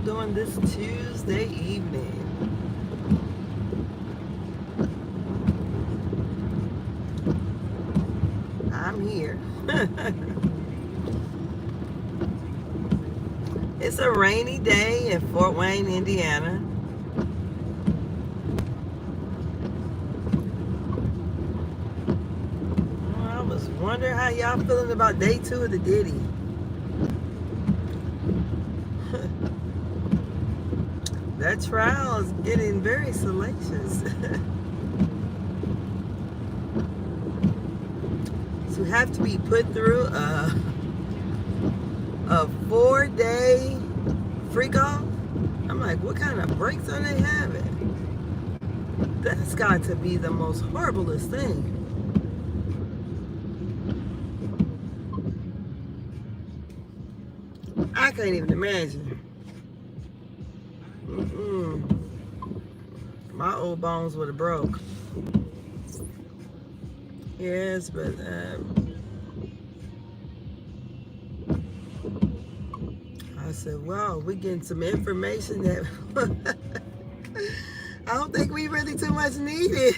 doing this Tuesday evening? I'm here. It's a rainy day in Fort Wayne, Indiana. I was wondering how y'all feeling about day 2 of the Diddy. That trial is getting very salacious. To have to be put through a 4-day freak off. I'm like, what kind of breaks are they having? That's got to be the most horriblest thing. I can't even imagine. My old bones would have broke. Yes, but I said, well, we're getting some information that I don't think we really too much needed.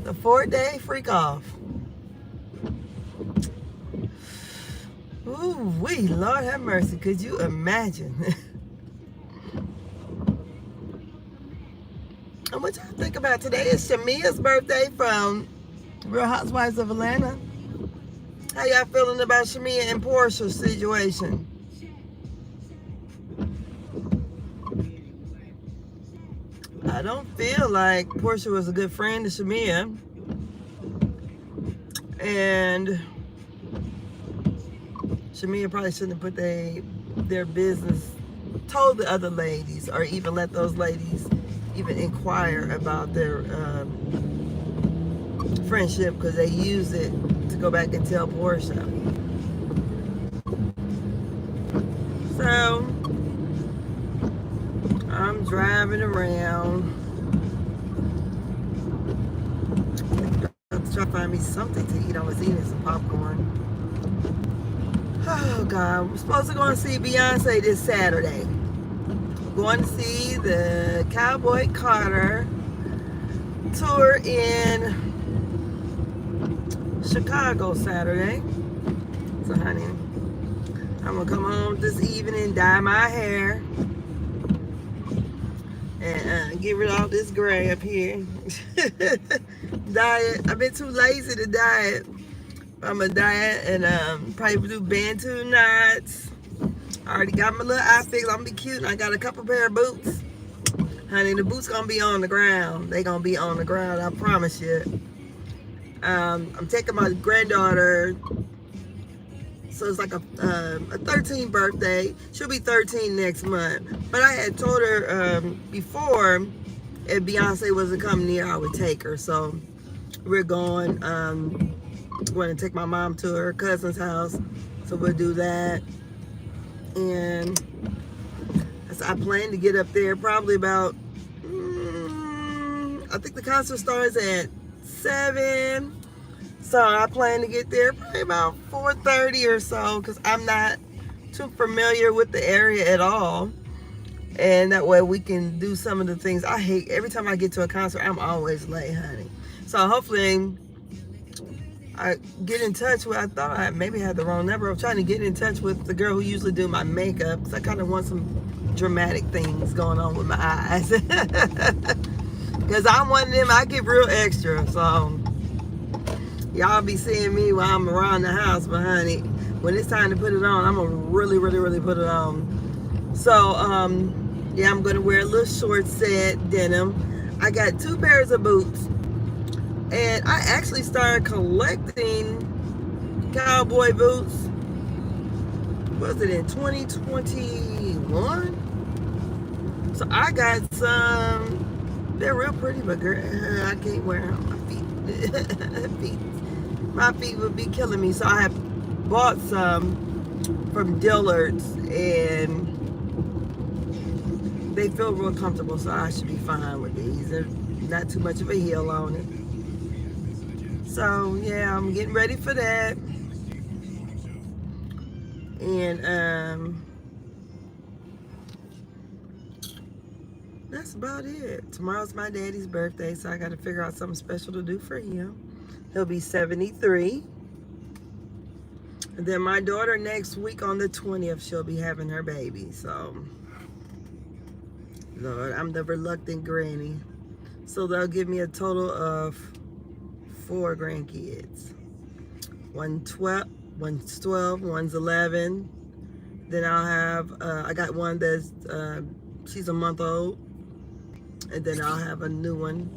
The 4-day freak off. Ooh, wee, Lord have mercy. Could you imagine? And what y'all think about today is Shamia's birthday from Real Housewives of Atlanta. How y'all feeling about Shamia and Portia's situation? I don't feel like Portia was a good friend to Shamia. And Shamia probably shouldn't have put their business, told the other ladies, or even let those ladies even inquire about their friendship, because they use it to go back and tell Portia. So I'm driving around. I'm trying to find me something to eat. I was eating some popcorn. Oh God, we're supposed to go and see Beyonce this Saturday. We're going to see the Cowboy Carter tour in Chicago Saturday. So honey, I'm gonna come home this evening, dye my hair, and get rid of all this gray up here. Dye it. I've been too lazy to dye it. I'm gonna dye it and probably do Bantu knots. I already got my little outfit. I'm gonna be cute, and I got a couple pair of boots. Honey, the boots gonna be on the ground. They gonna be on the ground, I promise you. I'm taking my granddaughter, so it's like a 13th birthday. She'll be 13 next month. But I had told her before, if Beyonce was to come near, I would take her. So we're going to take my mom to her cousin's house. So we'll do that. And I plan to get up there probably about, I think the concert starts at 7. So I plan to get there probably about 4:30 or so, because I'm not too familiar with the area at all. And that way we can do some of the things. I hate, every time I get to a concert, I'm always late, honey. So hopefully I get in touch with, I thought I maybe had the wrong number. I'm trying to get in touch with the girl who usually do my makeup, because I kind of want some dramatic things going on with my eyes. Because I'm one of them, I get real extra. So y'all be seeing me while I'm around the house, but honey, when it's time to put it on, I'm gonna really, really, really put it on. So, yeah, I'm gonna wear a little short set denim. I got 2 pairs of boots. And I actually started collecting cowboy boots. Was it in 2021? So I got some. They're real pretty, but girl, I can't wear them on my feet. My feet would be killing me. So I have bought some from Dillard's, and they feel real comfortable, so I should be fine with these. There's not too much of a heel on it. So yeah, I'm getting ready for that. And that's about it. Tomorrow's my daddy's birthday, so I got to figure out something special to do for him. He'll be 73. And then my daughter next week on the 20th, she'll be having her baby. So, Lord, I'm the reluctant granny. So they'll give me a total of 4 grandkids. One's 12, one's 11. Then I'll have, I got one that's, she's a month old. And then I'll have a new one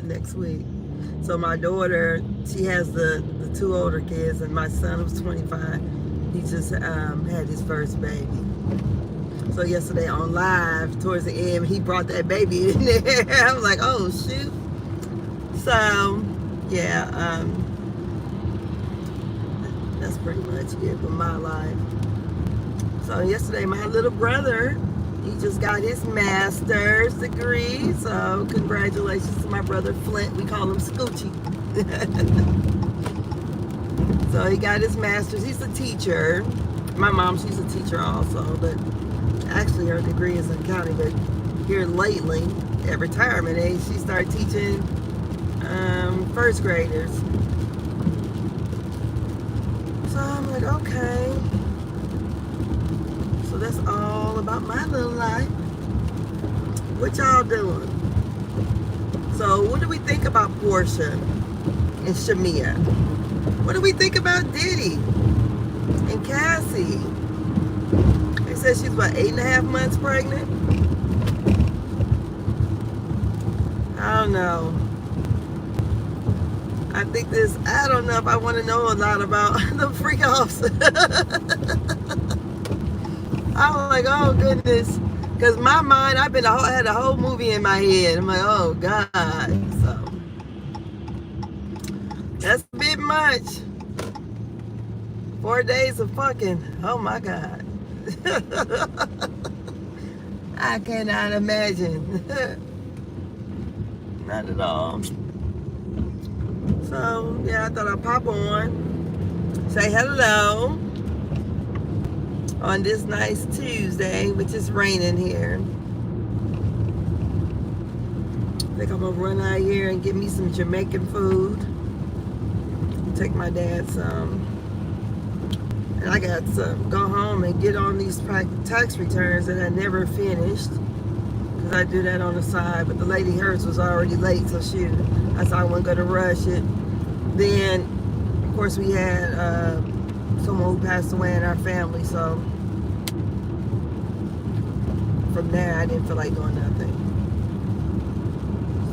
next week. So my daughter, she has the 2 older kids, and my son, who's 25, he just had his first baby. So yesterday on live, towards the end, he brought that baby in there. I was like, oh shoot. So yeah, that's pretty much it for my life. So yesterday, my little brother, he just got his master's degree. So congratulations to my brother Flint. We call him Scoochie. So he got his master's. He's a teacher. My mom, she's a teacher also, but actually her degree is in accounting. But here lately, at retirement age, she started teaching first graders. So I'm like, okay. So that's all about my little life. What y'all doing? So what do we think about Portia and Shamia? What do we think about Diddy and Cassie? They said she's about 8.5 months pregnant. I don't know. I think I don't know if I want to know a lot about the freak-offs. I'm like, oh goodness. Because my mind, I had a whole movie in my head. I'm like, oh God. So, that's a bit much. 4 days of fucking. Oh my God. I cannot imagine. Not at all. So, yeah, I thought I'd pop on, say hello on this nice Tuesday, which is raining here. I think I'm gonna run out here and get me some Jamaican food. Take my dad some. And I got to go home and get on these tax returns that I never finished. Because I do that on the side. But the lady, hers was already late, so shoot. I said I wasn't gonna rush it. Then, of course, we had someone who passed away in our family, so from there I didn't feel like doing nothing.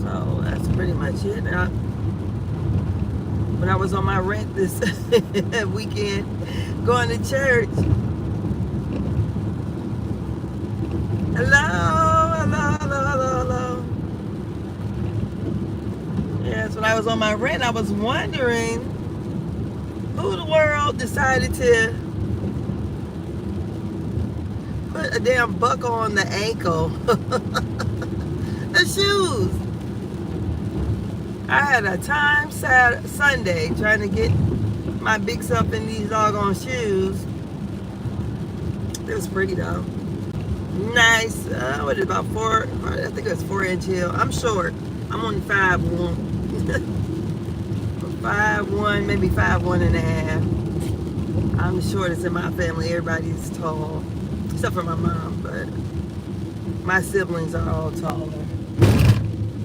So that's pretty much it. And when I was on my rent this weekend, going to church. Hello. Yes, when I was on my rent, I was wondering who the world decided to put a damn buckle on the ankle. The shoes. I had a time Sunday trying to get my big self in these doggone shoes. It was pretty though. Nice. What is it, about 4? I think it was 4-inch heel. I'm short. I'm only 5'1". 5'1", maybe 5'1.5". I'm the shortest in my family. Everybody's tall, except for my mom. But my siblings are all taller.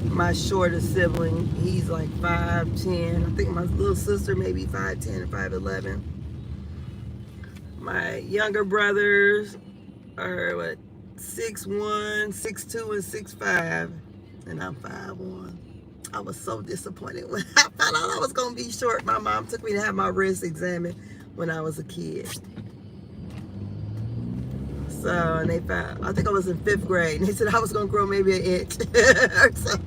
My shortest sibling, he's like 5'10". I think my little sister maybe 5'10" or 5'11". My younger brothers are what, 6'1", 6'2", and 6'5", and I'm 5'1". I was so disappointed when I found out I was gonna be short. My mom took me to have my wrist examined when I was a kid. So, and they found, I think I was in 5th grade, and they said I was gonna grow maybe an inch or so.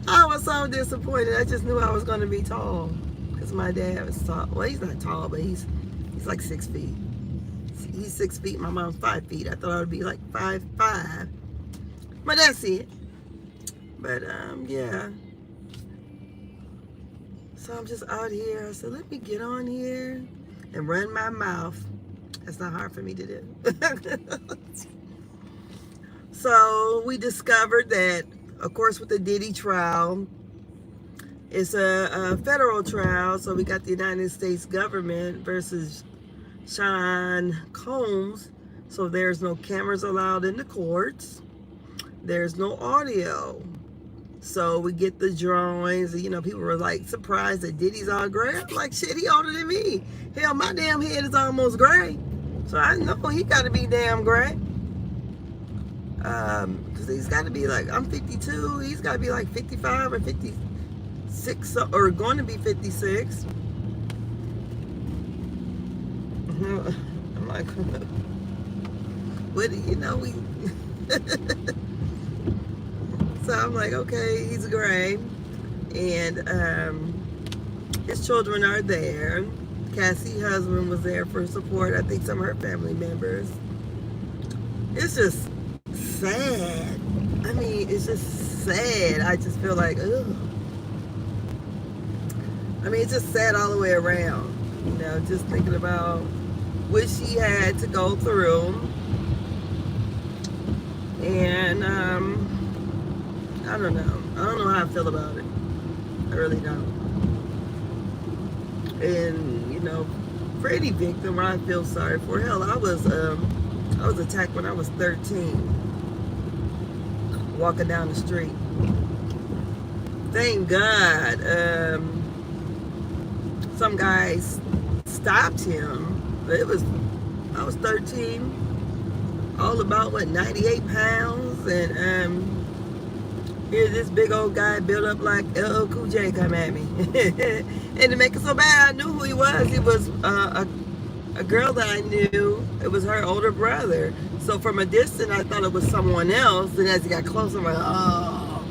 I was so disappointed. I just knew I was gonna be tall, because my dad was tall. Well, he's not tall, but he's like 6 feet. He's 6 feet. My mom's 5 feet. I thought I would be like 5'5", but that's it. But yeah. So I'm just out here. I said, let me get on here and run my mouth. That's not hard for me to do. So we discovered that, of course, with the Diddy Trial, it's a federal trial. So we got the United States government versus Sean Combs. So there's no cameras allowed in the courts. There's no audio. So we get the drawings. You know, people were like surprised that Diddy's all gray. I'm like, shit, he older than me. Hell, my damn head is almost gray. So I know he got to be damn gray. Because he's got to be like, I'm 52. He's got to be like 55 or 56 or going to be 56. I'm like, what do you know? We. So I'm like, okay, he's gray. And his children are there. Cassie Husband was there for support. I think some of her family members. It's just sad. I mean, it's just sad. I just feel like, ugh. I mean, it's just sad all the way around. You know, just thinking about what she had to go through. And I don't know. I don't know how I feel about it. I really don't. And, you know, for any victim, I feel sorry for. Hell, I was attacked when I was 13, walking down the street. Thank God, some guys stopped him. But I was 13, all about, 98 pounds, and here's this big old guy built up like LL Cool J come at me. And to make it so bad, I knew who he was. He was a girl that I knew. It was her older brother. So from a distance, I thought it was someone else. And as he got closer, I'm like, oh.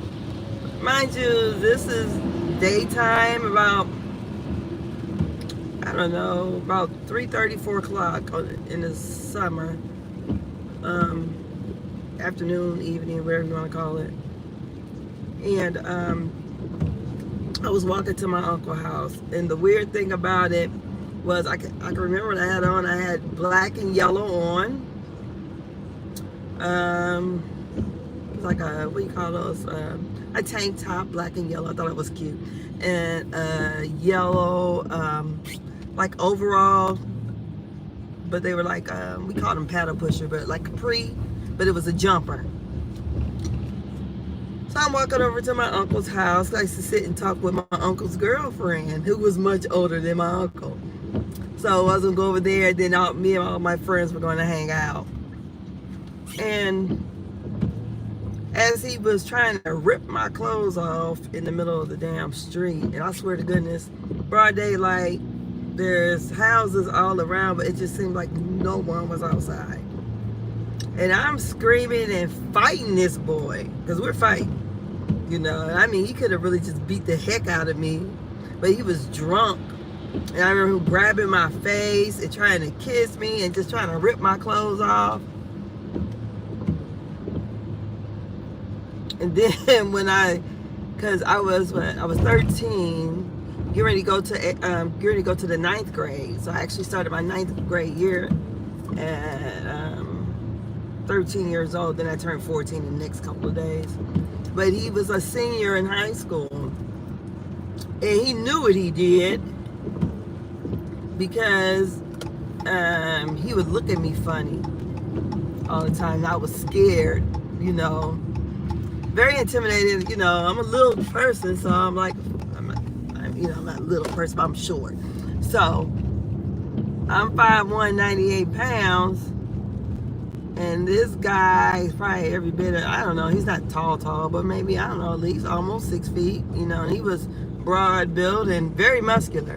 Mind you, this is daytime, about, I don't know, about 3:30, 4 o'clock in the summer. Afternoon, evening, whatever you want to call it. And I was walking to my uncle's house, and the weird thing about it was I can remember what I had on. I had black and yellow on. It was like a, what do you call those? A tank top, black and yellow. I thought it was cute. And yellow, like overall, but they were like, we called them paddle pusher, but like capri, but it was a jumper. So I'm walking over to my uncle's house. I used to sit and talk with my uncle's girlfriend, who was much older than my uncle. So I was going to go over there. Then me and all my friends were going to hang out. And as he was trying to rip my clothes off in the middle of the damn street, and I swear to goodness, broad daylight, there's houses all around, but it just seemed like no one was outside. And I'm screaming and fighting this boy, because we're fighting. You know, I mean, he could have really just beat the heck out of me, but he was drunk. And I remember him grabbing my face and trying to kiss me and just trying to rip my clothes off. And then when because I was 13, getting ready to go to the 9th grade. So I actually started my 9th grade year at 13 years old. Then I turned 14 in the next couple of days. But he was a senior in high school, and he knew what he did, because he would look at me funny all the time. I was scared, you know, very intimidated. You know, I'm a little person, so I'm like, I'm not a little person, but I'm short. So I'm 5'1", 98 pounds. And this guy is probably every bit of, I don't know, he's not tall, but maybe, I don't know, at least almost 6 feet, you know, and he was broad built and very muscular.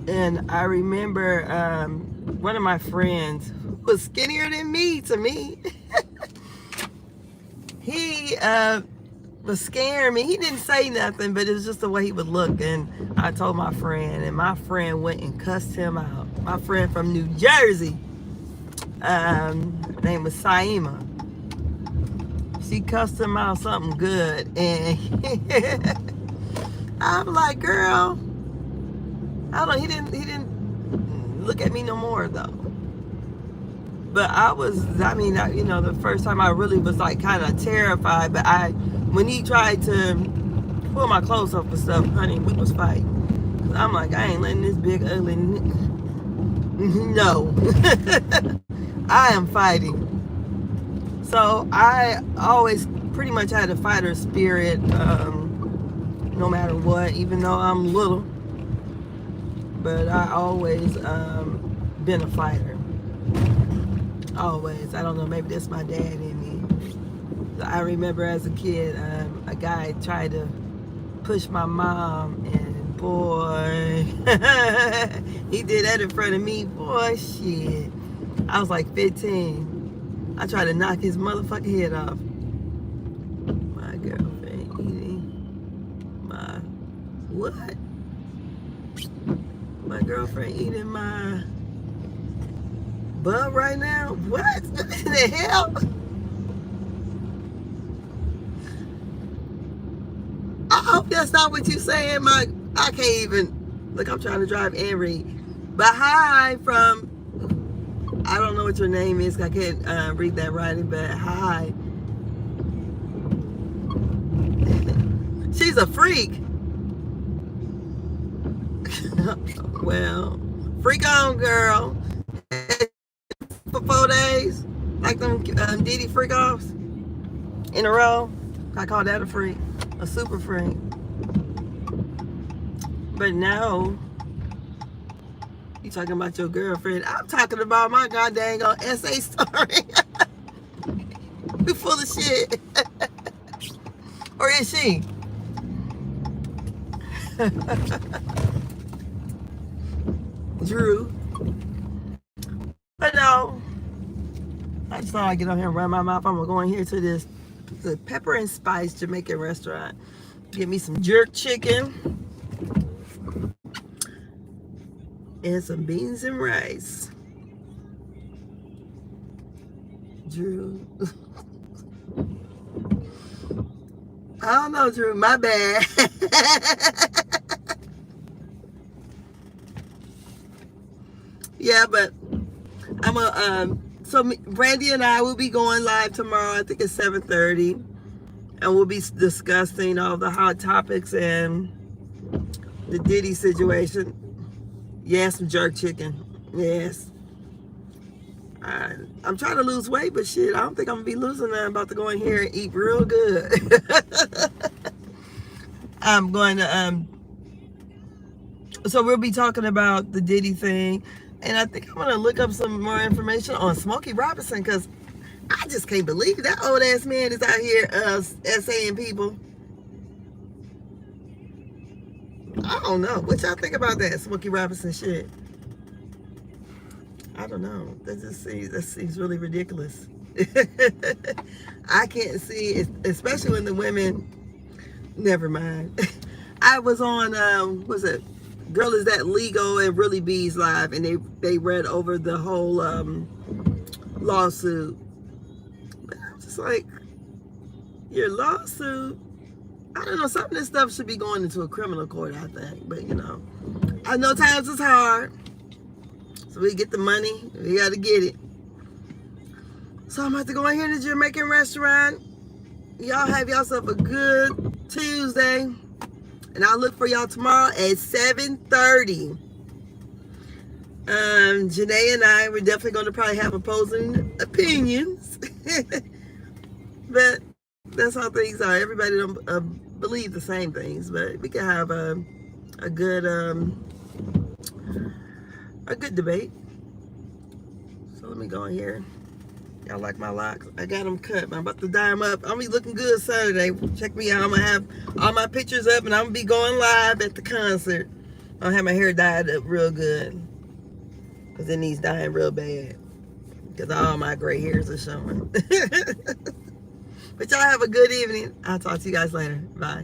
And I remember one of my friends who was skinnier than me, to me, he was scaring me. He didn't say nothing, but it was just the way he would look. And I told my friend, and my friend went and cussed him out. My friend from New Jersey. Her name was Saima. She cussed him out something good, and I'm like, girl, I don't. He didn't look at me no more though. But you know, the first time I really was like kind of terrified. But when he tried to pull my clothes off and stuff, honey, we was fighting. Cause I'm like, I ain't letting this big ugly no. I am fighting. So I always pretty much had a fighter spirit, no matter what, even though I'm little. But I always been a fighter. Always. I don't know, maybe that's my dad in me. So I remember as a kid, a guy tried to push my mom, and boy, he did that in front of me. Boy, shit. I was like 15. I tried to knock his motherfucking head off. My girlfriend eating my what? My girlfriend eating my butt right now? What? What in the hell? I hope that's not what you saying. I can't even look. I'm trying to drive and read. But hi from, I don't know what your name is. I can't read that writing. But hi. She's a freak. Well, freak on, girl. For 4 days, like them Diddy freak offs in a row. I call that a freak, a super freak. But no, you talking about your girlfriend. I'm talking about my goddamn essay story. You full of shit. Or is she? Drew. But no, I just thought I'd get on here and run my mouth. I'm going here to the Pepper and Spice Jamaican restaurant. Get me some jerk chicken and some beans and rice. Drew. I don't know, Drew. My bad. Yeah, but I'm so Brandy and I will be going live tomorrow. I think it's 7:30, and we'll be discussing all the hot topics and the Diddy situation. Yes, some jerk chicken. Yes. I'm trying to lose weight, but shit, I don't think I'm gonna be losing that. I'm about to go in here and eat real good. I'm going to so we'll be talking about the Diddy thing. And I think I'm going to look up some more information on Smoky Robinson, because I just can't believe that old ass man is out here essaying people. I don't know. What y'all think about that Smoky Robinson shit? I don't know. That seems really ridiculous. I can't see it, especially when the women. Never mind. I was on what's it? Girl, Is That Legal and Really Bees live, and they read over the whole lawsuit. But I'm just like, your lawsuit, I don't know, some of this stuff should be going into a criminal court, I think. But you know, I know times is hard, so we get the money, we got to get it. So I'm about to go in here to the Jamaican restaurant. Y'all have yourself a good Tuesday. And I'll look for y'all tomorrow at 7:30. Janae and I, we're definitely going to probably have opposing opinions. But that's how things are. Everybody don't believe the same things. But we can have a good debate. So let me go in here. Y'all like my locks? I got them cut, but I'm about to dye them up. I'll be looking good Saturday. Check me out. I'm going to have all my pictures up, and I'm going to be going live at the concert. I'll have my hair dyed up real good, because it needs dyeing real bad, because all my gray hairs are showing. But y'all have a good evening. I'll talk to you guys later. Bye.